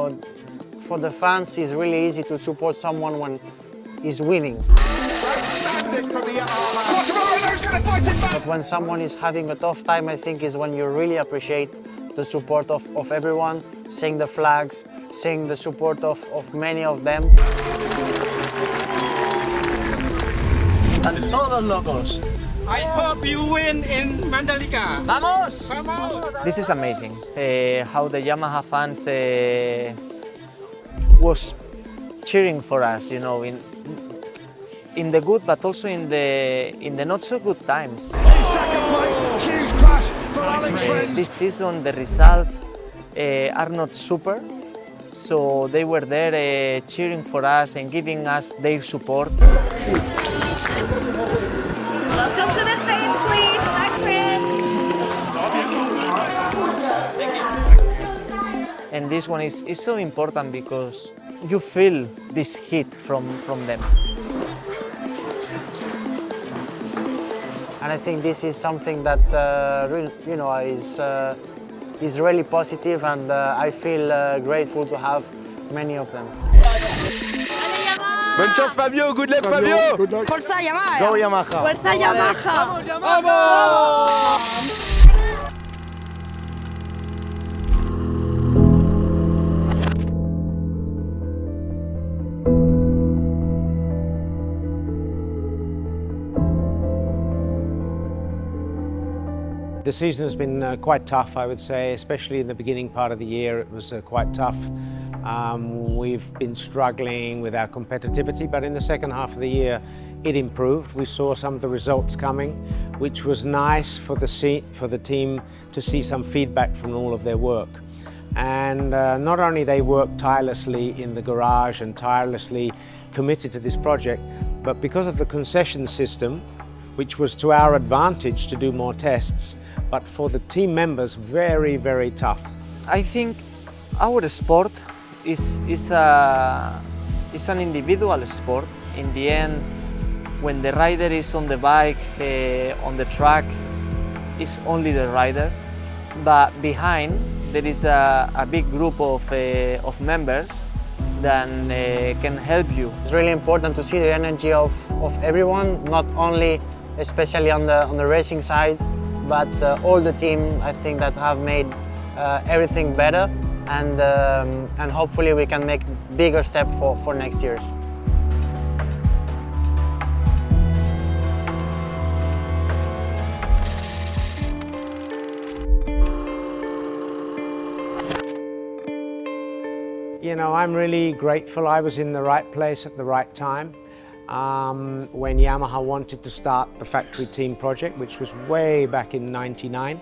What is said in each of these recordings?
know, for the fans, it's really easy to support someone when he's winning. But when someone is having a tough time, I think is when you really appreciate the support of everyone, seeing the flags, seeing the support of many of them. And todos locos. I hope you win in Mandalika. Vamos! Vamos! This is amazing. How the Yamaha fans was cheering for us, you know, in the good, but also in the not so good times. Second place, huge crash for Alex Rins. This season the results are not super, so they were there cheering for us and giving us their support. Welcome to the stage, please, Alex Rins. And this one is so important because you feel this heat from them. And I think this is something that you know, is really positive, and I feel grateful to have many of them. Bonne chance Fabio, good luck Fabio! Good luck. Forza Yamaha. Go Yamaha! Forza Yamaha. The season has been quite tough, I would say, especially in the beginning part of the year. It was quite tough. We've been struggling with our competitivity, but in the second half of the year it improved. We saw some of the results coming, which was nice for the team to see some feedback from all of their work. And not only they worked tirelessly in the garage and tirelessly committed to this project, but because of the concession system, which was to our advantage to do more tests, but for the team members, very, very tough. I think our sport is an individual sport. In the end, when the rider is on the bike, on the track, it's only the rider. But behind, there is a big group of members that can help you. It's really important to see the energy of everyone, not only especially on the racing side, but all the team, I think, that have made everything better, and hopefully we can make bigger step for next years. You know, I'm really grateful I was in the right place at the right time. When Yamaha wanted to start the factory team project, which was way back in '99.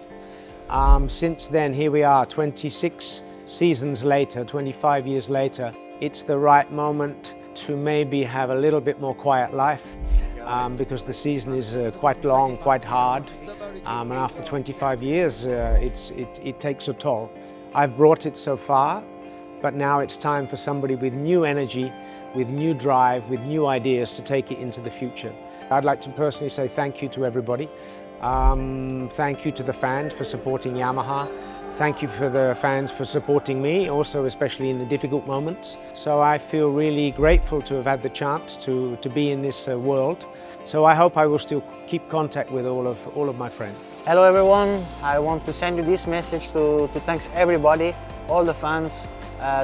Since then, here we are, 26 seasons later, 25 years later. It's the right moment to maybe have a little bit more quiet life, because the season is quite long, quite hard, and after 25 years, it takes a toll. I've brought it so far, but now it's time for somebody with new energy, with new drive, with new ideas to take it into the future. I'd like to personally say thank you to everybody. Thank you to the fans for supporting Yamaha. Thank you for the fans for supporting me, also especially in the difficult moments. So I feel really grateful to have had the chance to be in this world. So I hope I will still keep contact with all of my friends. Hello everyone, I want to send you this message to thanks everybody, all the fans.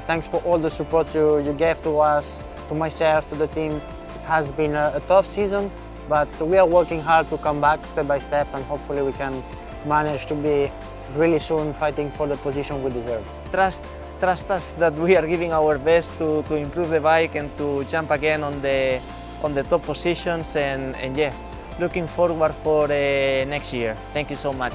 Thanks for all the support you gave to us, to myself, to the team. It has been a tough season, but we are working hard to come back step by step, and hopefully we can manage to be really soon fighting for the position we deserve. Trust us that we are giving our best to improve the bike and to jump again on the top positions, and yeah, looking forward for next year. Thank you so much.